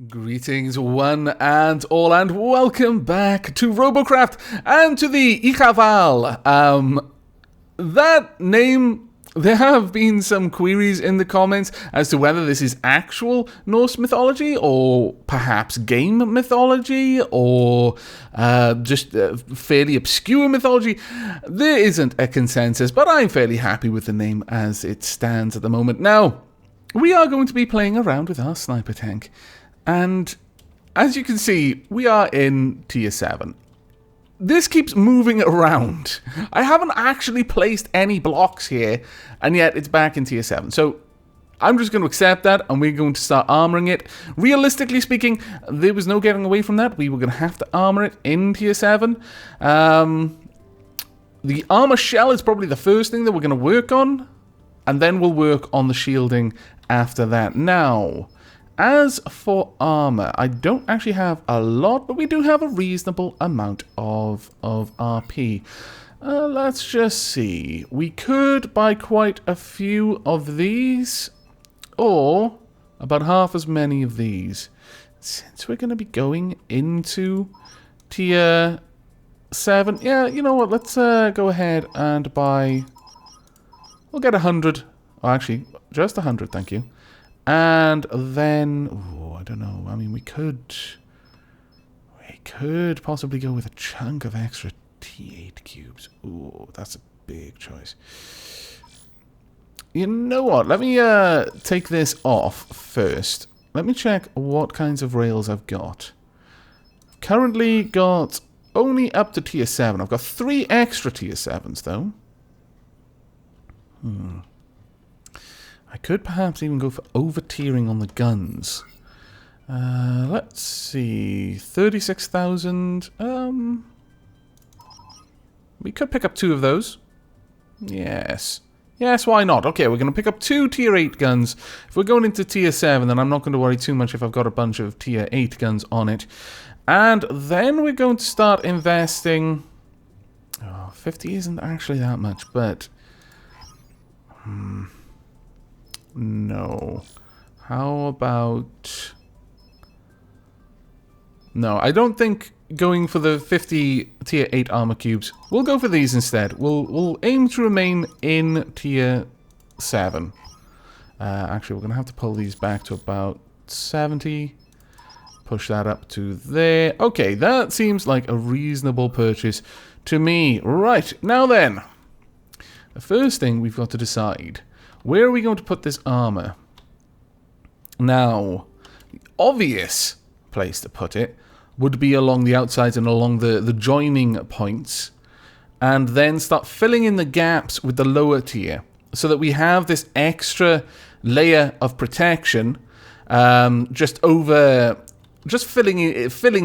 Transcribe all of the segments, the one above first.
Greetings one and all, and welcome back to Robocraft and to the Ichaval. That name, there have been some queries in the comments as to whether this is actual Norse mythology or perhaps game mythology or just fairly obscure mythology. There isn't a consensus, but I'm fairly happy with the name as it stands at the moment. Now, we are going to be playing around with our sniper tank. And as you can see, we are in tier 7. This keeps moving around. I haven't actually placed any blocks here, and yet it's back in tier 7. So I'm just going to accept that, and we're going to start armoring it. Realistically speaking, there was no getting away from that. We were going to have to armor it in tier 7. The armor shell is probably the first thing that we're going to work on, and then we'll work on the shielding after that. Now, as for armor, I don't actually have a lot, but we do have a reasonable amount of RP. Let's just see. We could buy quite a few of these, or about half as many of these. Since we're going to be going into tier 7, yeah, you know what, let's go ahead and buy, we'll get 100, oh, actually, just 100, thank you. And then, oh, I don't know. I mean, we could possibly go with a chunk of extra T8 cubes. Ooh, that's a big choice. You know what? Let me take this off first. Let me check what kinds of rails I've got. Currently got only up to tier 7. I've got 3 extra tier 7s, though. I could perhaps even go for over-tiering on the guns. Let's see. 36,000. We could pick up 2 of those. Yes. Yes, why not? Okay, we're going to pick up 2 tier 8 guns. If we're going into tier 7, then I'm not going to worry too much if I've got a bunch of tier 8 guns on it. And then we're going to start investing. Oh, 50 isn't actually that much, but no. How about... No, I don't think going for the 50 tier 8 armor cubes. We'll go for these instead. We'll aim to remain in tier 7. Actually, we're going to have to pull these back to about 70. Push that up to there. Okay, that seems like a reasonable purchase to me. Right, now then. The first thing we've got to decide... Where are we going to put this armor? Now, the obvious place to put it would be along the outsides and along the joining points, and then start filling in the gaps with the lower tier, so that we have this extra layer of protection, just filling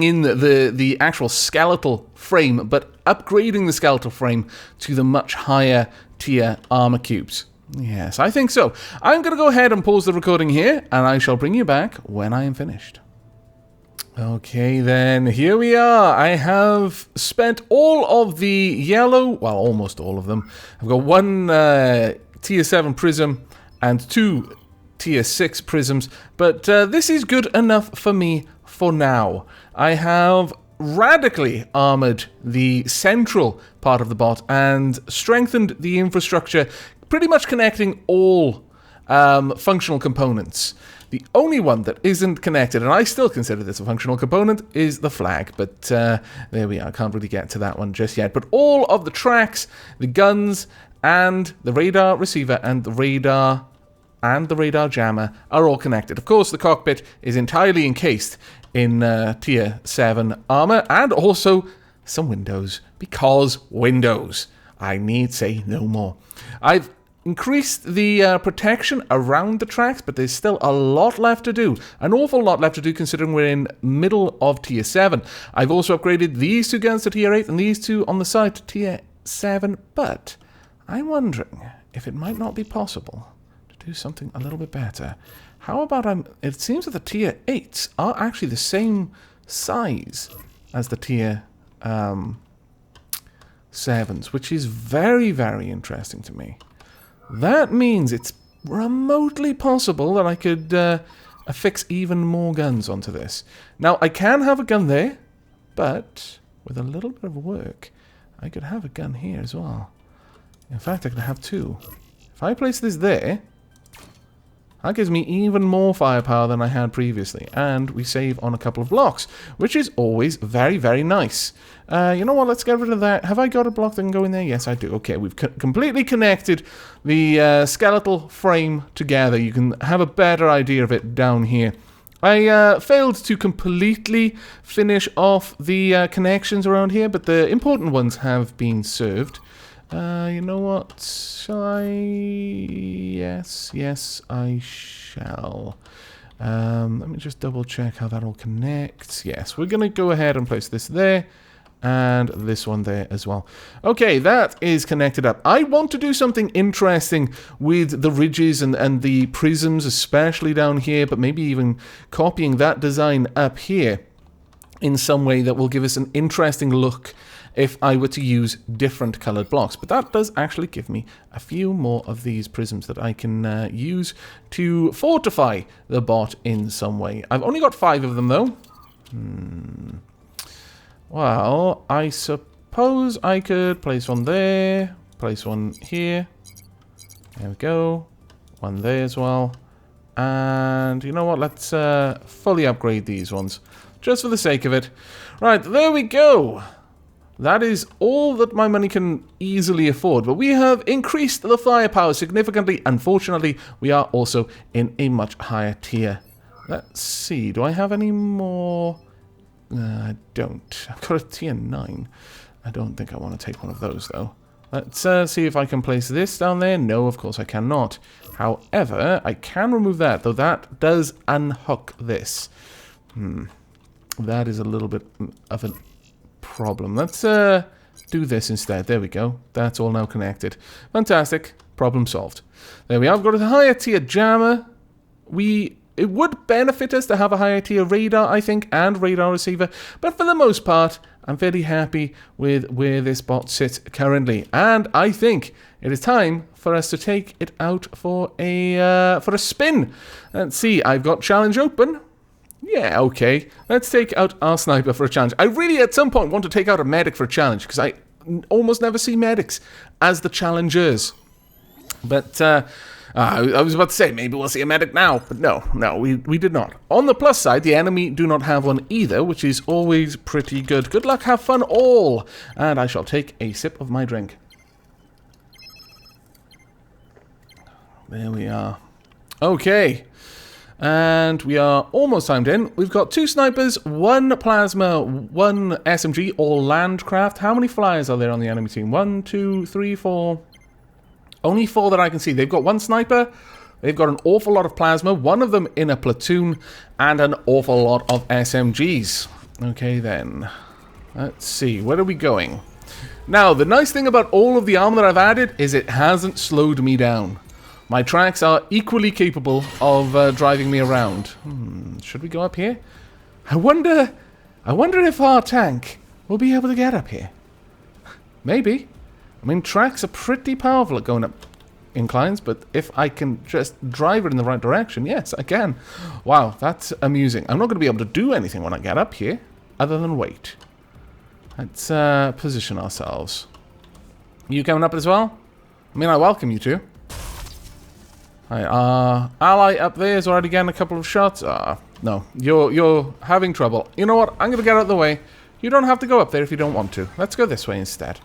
in the actual skeletal frame, but upgrading the skeletal frame to the much higher tier armor cubes. Yes, I think so. I'm going to go ahead and pause the recording here, and I shall bring you back when I am finished. Okay, then, here we are. I have spent all of the yellow, well, almost all of them. I've got 1 tier 7 prism and 2 tier 6 prisms, but this is good enough for me for now. I have radically armored the central part of the bot and strengthened the infrastructure, pretty much connecting all functional components. The only one that isn't connected, and I still consider this a functional component, is the flag. But there we are. I can't really get to that one just yet. But all of the tracks, the guns, and the radar receiver, and the radar jammer are all connected. Of course, the cockpit is entirely encased in tier 7 armor, and also some windows, because windows. I need say no more. I've increased the protection around the tracks, but there's still a lot left to do. An awful lot left to do considering we're in middle of tier 7. I've also upgraded these 2 guns to tier 8 and these 2 on the side to tier 7, but I'm wondering if it might not be possible to do something a little bit better. How about it seems that the tier 8s are actually the same size as the tier 7s, which is very, very interesting to me. That means it's remotely possible that I could affix even more guns onto this. Now, I can have a gun there, but with a little bit of work, I could have a gun here as well. In fact, I could have two. If I place this there, that gives me even more firepower than I had previously. And we save on a couple of blocks, which is always very, very nice. You know what? Let's get rid of that. Have I got a block that can go in there? Yes, I do. Okay, we've completely connected the skeletal frame together. You can have a better idea of it down here. I failed to completely finish off the connections around here, but the important ones have been served. You know what? Shall I? Yes, I shall. Let me just double check how that all connects. Yes, we're going to go ahead and place this there. And this one there as well. Okay, that is connected up. I want to do something interesting with the ridges and the prisms, especially down here, but maybe even copying that design up here in some way that will give us an interesting look if I were to use different colored blocks. But that does actually give me a few more of these prisms that I can use to fortify the bot in some way. I've only got 5 of them, though. Well, I suppose I could place one there, place one here. There we go. One there as well. And you know what? Let's fully upgrade these ones, just for the sake of it. Right, there we go. That is all that my money can easily afford. But we have increased the firepower significantly. Unfortunately, we are also in a much higher tier. Let's see. Do I have any more? I don't. I've got a tier 9. I don't think I want to take one of those, though. Let's see if I can place this down there. No, of course I cannot. However, I can remove that, though that does unhook this. That is a little bit of a problem. Let's do this instead. There we go. That's all now connected. Fantastic. Problem solved. There we are. I've got a higher tier jammer. It would benefit us to have a higher tier radar, I think, and radar receiver. But for the most part, I'm fairly happy with where this bot sits currently. And I think it is time for us to take it out for a spin. Let's see. I've got challenge open. Yeah, okay. Let's take out our sniper for a challenge. I really, at some point, want to take out a medic for a challenge, because I almost never see medics as the challengers. But I was about to say, maybe we'll see a medic now, but no, we did not. On the plus side, the enemy do not have one either, which is always pretty good. Good luck, have fun all, and I shall take a sip of my drink. There we are. Okay, and we are almost timed in. We've got 2 snipers, 1 plasma, 1 SMG, all landcraft. How many flyers are there on the enemy team? 1, 2, 3, 4... Only 4 that I can see. They've got 1 sniper, they've got an awful lot of plasma, 1 of them in a platoon, and an awful lot of SMGs. Okay then, let's see, where are we going? Now, the nice thing about all of the armor that I've added is it hasn't slowed me down. My tracks are equally capable of driving me around. Should we go up here? I wonder if our tank will be able to get up here. Maybe. I mean, tracks are pretty powerful at going up inclines, but if I can just drive it in the right direction, yes, I can. Wow, that's amusing. I'm not going to be able to do anything when I get up here, other than wait. Let's position ourselves. You coming up as well? I mean, I welcome you to. Hi, ally up there is already getting a couple of shots. No, you're having trouble. You know what? I'm going to get out of the way. You don't have to go up there if you don't want to. Let's go this way instead.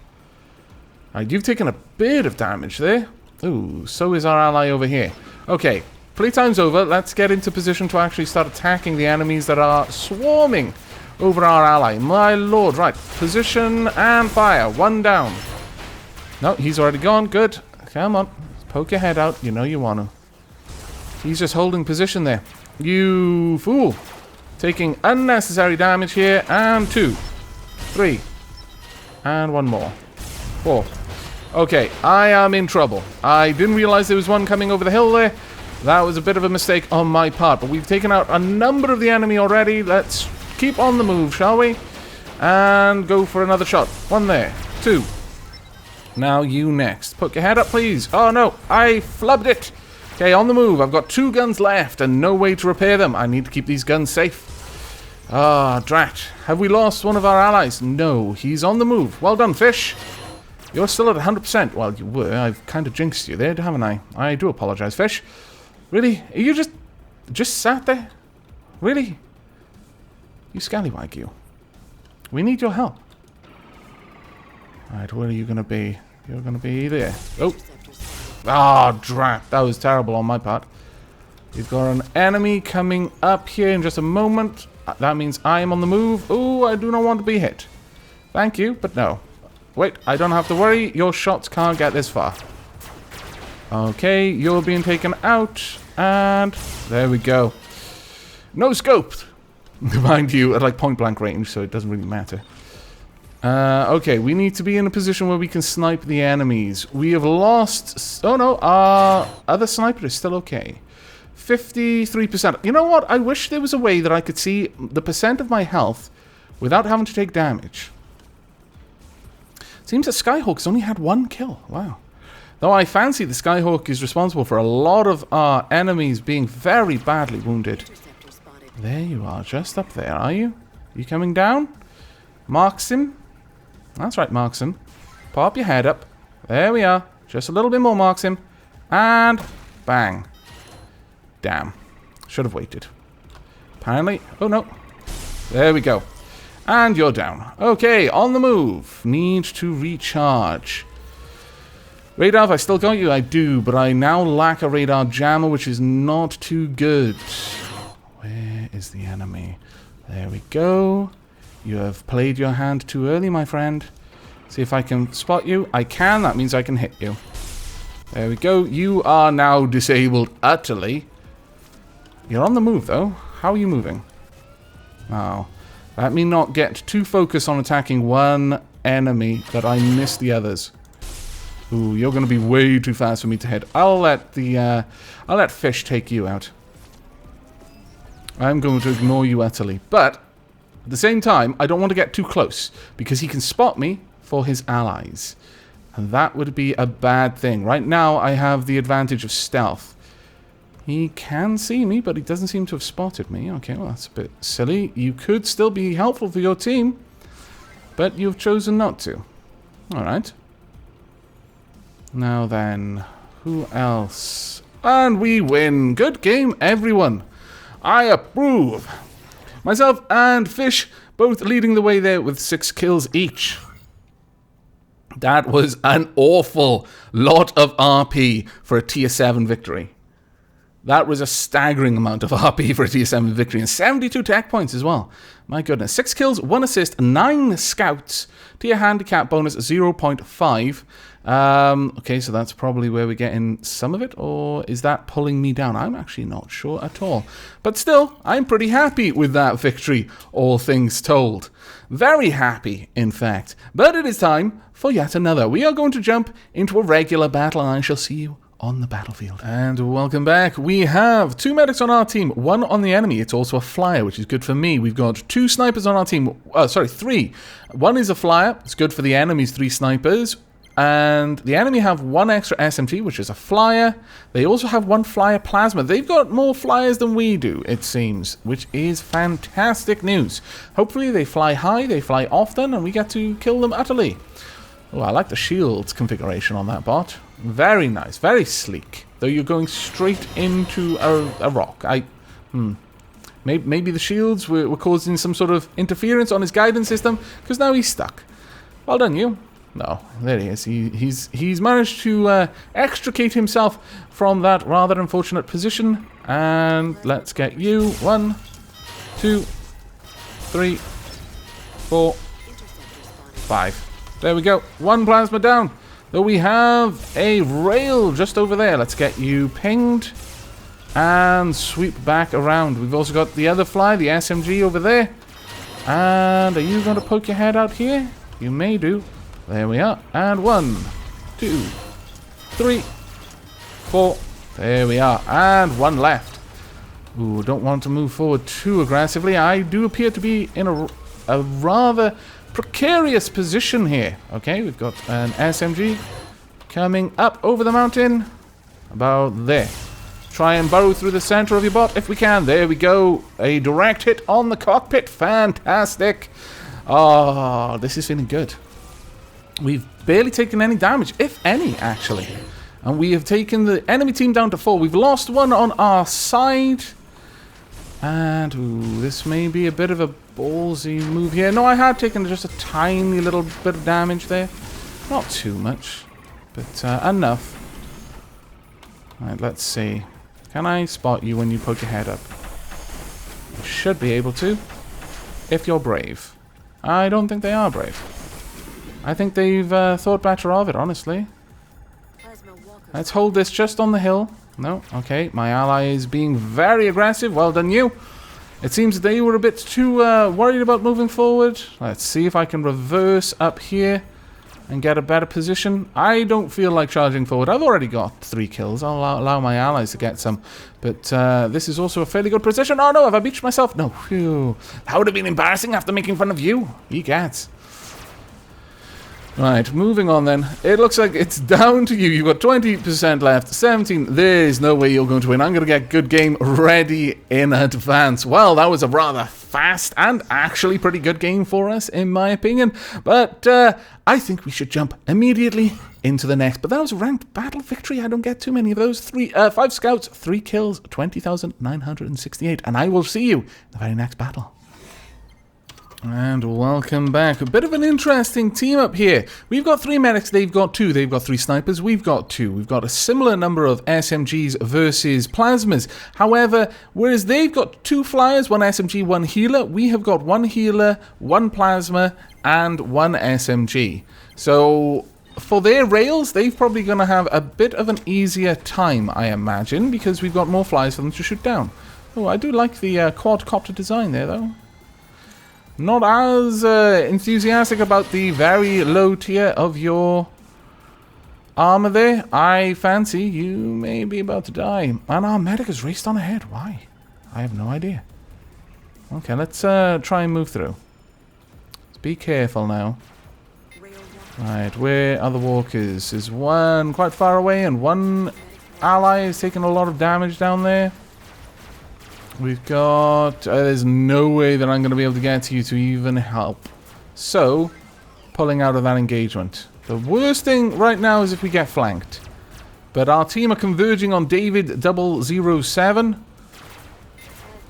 Alright, you've taken a bit of damage there. Ooh, so is our ally over here. Okay, playtime's over. Let's get into position to actually start attacking the enemies that are swarming over our ally. My lord, right. Position and fire. 1 down. No, he's already gone. Good. Come on. Poke your head out. You know you want to. He's just holding position there. You fool. Taking unnecessary damage here. And 2. 3. And 1 more. 4. Okay, I am in trouble. I didn't realize there was one coming over the hill there. That was a bit of a mistake on my part, but we've taken out a number of the enemy already. Let's keep on the move, shall we? And go for another shot. 1 there. 2. Now you next. Put your head up, please. Oh, no. I flubbed it. Okay, on the move. I've got 2 guns left and no way to repair them. I need to keep these guns safe. Ah, drat. Have we lost one of our allies? No, he's on the move. Well done, fish. You're still at 100%. Well, you were. I've kind of jinxed you there, haven't I? I do apologize, fish. Really? Are you just sat there? Really? You scallywag, you. We need your help. Alright, where are you going to be? You're going to be there. Oh. Ah, drat. That was terrible on my part. We've got an enemy coming up here in just a moment. That means I am on the move. Ooh, I do not want to be hit. Thank you, but no. Wait, I don't have to worry. Your shots can't get this far. Okay, you're being taken out. And there we go. No scoped. Mind you, at like point blank range, so it doesn't really matter. Okay, we need to be in a position where we can snipe the enemies. We have lost... Oh no, our other sniper is still okay. 53%. You know what? I wish there was a way that I could see the percent of my health without having to take damage. Seems that Skyhawk's only had 1 kill. Wow. Though I fancy the Skyhawk is responsible for a lot of our enemies being very badly wounded. There you are, just up there, are you? You coming down? Marksim? That's right, Marksim. Pop your head up. There we are. Just a little bit more, Marksim. And bang. Damn. Should have waited. Apparently. Oh, no. There we go. And you're down. Okay, on the move. Need to recharge. Radar, have I still got you? I do, but I now lack a radar jammer, which is not too good. Where is the enemy? There we go. You have played your hand too early, my friend. See if I can spot you. I can. That means I can hit you. There we go. You are now disabled utterly. You're on the move, though. How are you moving? Oh. Let me not get too focused on attacking one enemy that I miss the others. Ooh, you're going to be way too fast for me to hit. I'll let Fish take you out. I'm going to ignore you utterly. But, at the same time, I don't want to get too close, because he can spot me for his allies. And that would be a bad thing. Right now, I have the advantage of stealth. He can see me, but he doesn't seem to have spotted me. Okay, well, that's a bit silly. You could still be helpful for your team, but you've chosen not to. Alright. Now then, who else? And we win. Good game, everyone. I approve. Myself and Fish both leading the way there with 6 kills each. That was an awful lot of RP for a tier 7 victory. That was a staggering amount of RP for a tier 7 victory, and 72 tech points as well. My goodness. 6 kills, 1 assist, 9 scouts. Tier handicap bonus 0.5. Okay, so that's probably where we're getting some of it, or is that pulling me down? I'm actually not sure at all. But still, I'm pretty happy with that victory, all things told. Very happy, in fact. But it is time for yet another. We are going to jump into a regular battle, and I shall see you on the battlefield. And welcome back. We have 2 medics on our team, 1 on the enemy. It's also a flyer, which is good for me. We've got 2 snipers on our team. Sorry, 3. 1 is a flyer. It's good for the enemy's 3 snipers. And the enemy have 1 extra SMG, which is a flyer. They also have 1 flyer plasma. They've got more flyers than we do, it seems, which is fantastic news. Hopefully they fly high, they fly often, and we get to kill them utterly. Oh, I like the shields configuration on that bot. Very nice, very sleek. Though you're going straight into a rock. Maybe the shields were causing some sort of interference on his guidance system, because now he's stuck. Well done, you. No, there he is. He's managed to extricate himself from that rather unfortunate position. And let's get you. 1, 2, 3, 4, 5. There we go. 1 plasma down. Though we have a rail just over there. Let's get you pinged and sweep back around. We've also got the other fly, the SMG over there. And are you going to poke your head out here? You may do. There we are. And 1, 2, 3, 4. There we are. And 1 left. Ooh, don't want to move forward too aggressively. I do appear to be in a rather precarious position here. Okay, we've got an SMG coming up over the mountain. About there. try and burrow through the center of your bot if we can. There we go. A direct hit on the cockpit. Fantastic. Oh, this is feeling good. We've barely taken any damage, if any, actually. And we have taken the enemy team down to 4. We've lost one on our side. And, ooh, this may be a bit of a ballsy move here. No, I had taken just a tiny little bit of damage there. Not too much, but enough. Alright, let's see. Can I spot you when you poke your head up? You should be able to, if you're brave. I don't think they are brave. I think they've thought better of it, honestly. Let's hold this just on the hill. No, okay. My ally is being very aggressive. Well done, you. It seems they were a bit too worried about moving forward. Let's see if I can reverse up here and get a better position. I don't feel like charging forward. I've already got 3 kills. I'll allow my allies to get some. But this is also a fairly good position. Oh no, have I beached myself? No. Phew. That would have been embarrassing after making fun of you. Egats. Right, moving on then. It looks like it's down to you. You've got 20% left. 17. There's no way you're going to win. I'm going to get good game ready in advance. Well, that was a rather fast and actually pretty good game for us, in my opinion. But I think we should jump immediately into the next. But that was a ranked battle victory. I don't get too many of those. 5 scouts, 3 kills, 20,968. And I will see you in the very next battle. And welcome back. A bit of an interesting team up here. We've got 3 medics, they've got 2. They've got 3 snipers, we've got 2. We've got a similar number of SMGs versus plasmas. However, whereas they've got 2 flyers, 1 SMG, 1 healer, we have got 1 healer, 1 plasma, and 1 SMG. So for their rails, they're probably going to have a bit of an easier time, I imagine, because we've got more flyers for them to shoot down. Oh, I do like the quadcopter design there, though. Not as enthusiastic about the very low tier of your armor there. I fancy you may be about to die. And our medic has raced on ahead. Why? I have no idea. Okay, let's try and move through. Let's be careful now. Right, where are the walkers? There's one quite far away and one ally is taking a lot of damage down there. We've got... there's no way that I'm going to be able to get to you to even help. So, pulling out of that engagement. The worst thing right now is if we get flanked. But our team are converging on David 007.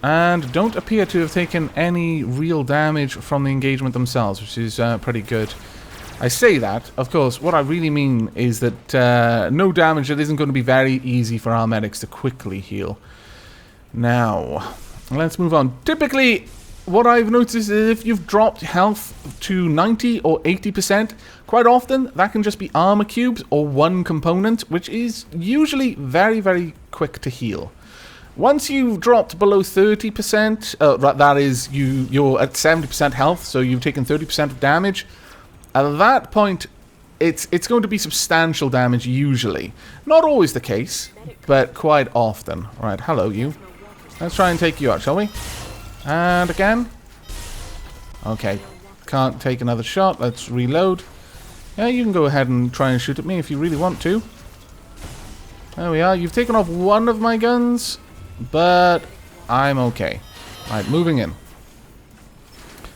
And don't appear to have taken any real damage from the engagement themselves, which is pretty good. I say that, of course, what I really mean is that no damage, it isn't going to be very easy for our medics to quickly heal. Now, let's move on. Typically, what I've noticed is if you've dropped health to 90 or 80%, quite often that can just be armor cubes or 1 component, which is usually very, very quick to heal. Once you've dropped below 30%, that is, you're at 70% health, so you've taken 30% of damage, at that point, it's going to be substantial damage usually. Not always the case, but quite often. Right, hello you. Let's try and take you out, shall we? And again. Okay. Can't take another shot. Let's reload. Yeah, you can go ahead and try and shoot at me if you really want to. There we are. You've taken off one of my guns, but I'm okay. Right, moving in.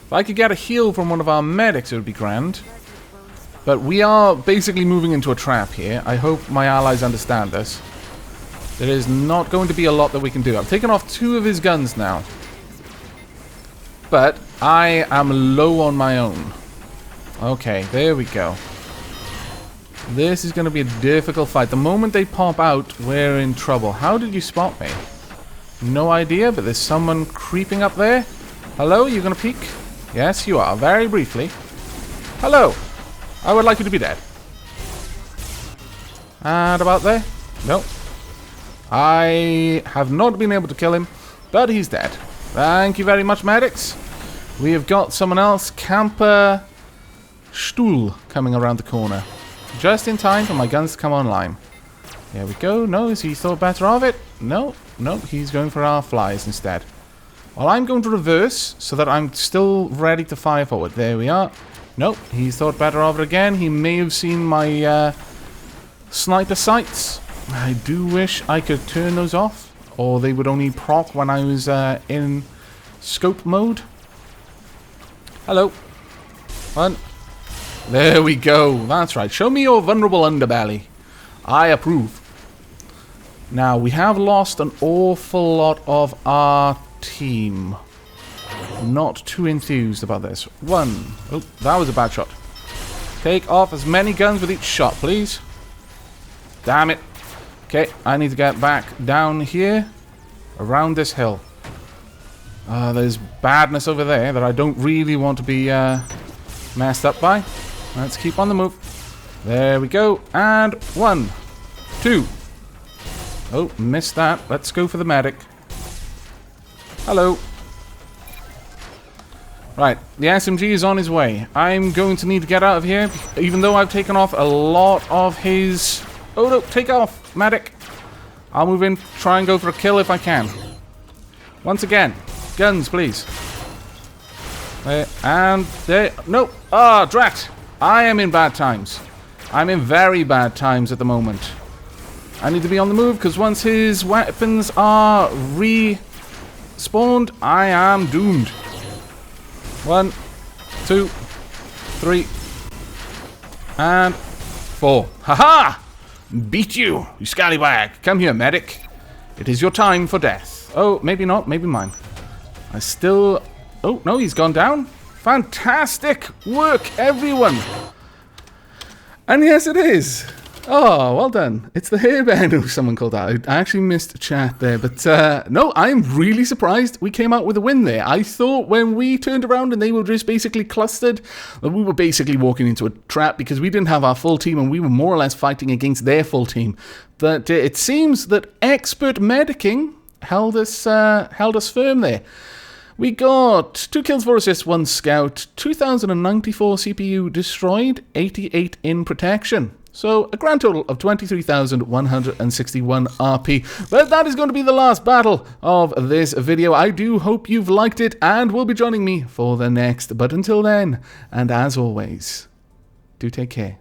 If I could get a heal from one of our medics, it would be grand. But we are basically moving into a trap here. I hope my allies understand this. There is not going to be a lot that we can do. I've taken off 2 of his guns now. But I am low on my own. Okay, there we go. This is going to be a difficult fight. The moment they pop out, we're in trouble. How did you spot me? No idea, but there's someone creeping up there. Hello, you going to peek? Yes, you are. Very briefly. Hello. I would like you to be dead. And about there? Nope. I have not been able to kill him, but he's dead. Thank you very much, medics. We have got someone else, Camper Stuhl, coming around the corner. Just in time for my guns to come online. There we go. No, has he thought better of it? No, no, he's going for our flies instead. Well, I'm going to reverse so that I'm still ready to fire forward. There we are. Nope, he's thought better of it again. He may have seen my sniper sights. I do wish I could turn those off, or they would only proc when I was in scope mode. Hello. One. There we go. That's right. Show me your vulnerable underbelly. I approve. Now, we have lost an awful lot of our team. Not too enthused about this. One. Oh, that was a bad shot. Take off as many guns with each shot, please. Damn it. Okay, I need to get back down here. Around this hill. There's badness over there that I don't really want to be messed up by. Let's keep on the move. There we go. And 1, 2. Oh, missed that. Let's go for the medic. Hello. Right, the SMG is on his way. I'm going to need to get out of here, even though I've taken off a lot of his... Oh no, take off, medic. I'll move in, try and go for a kill if I can. Once again, guns, please. There, and there... No! Ah, drat! I am in bad times. I'm in very bad times at the moment. I need to be on the move, because once his weapons are respawned, I am doomed. 1, 2, 3, and 4. Haha! Beat you, you scallywag. Come here, medic. It is your time for death. Oh, maybe not. Maybe mine. I still... Oh, no, he's gone down. Fantastic work, everyone. And yes, it is. Oh, well done. It's the hairband, who someone called out. I actually missed chat there, but no, I'm really surprised we came out with a win there. I thought when we turned around and they were just basically clustered, that we were basically walking into a trap because we didn't have our full team and we were more or less fighting against their full team. But it seems that expert medicing held us firm there. We got 2 kills, 4 assists, 1 scout, 2,094 CPU destroyed, 88 in protection. So, a grand total of 23,161 RP. But that is going to be the last battle of this video. I do hope you've liked it and will be joining me for the next. But until then, and as always, do take care.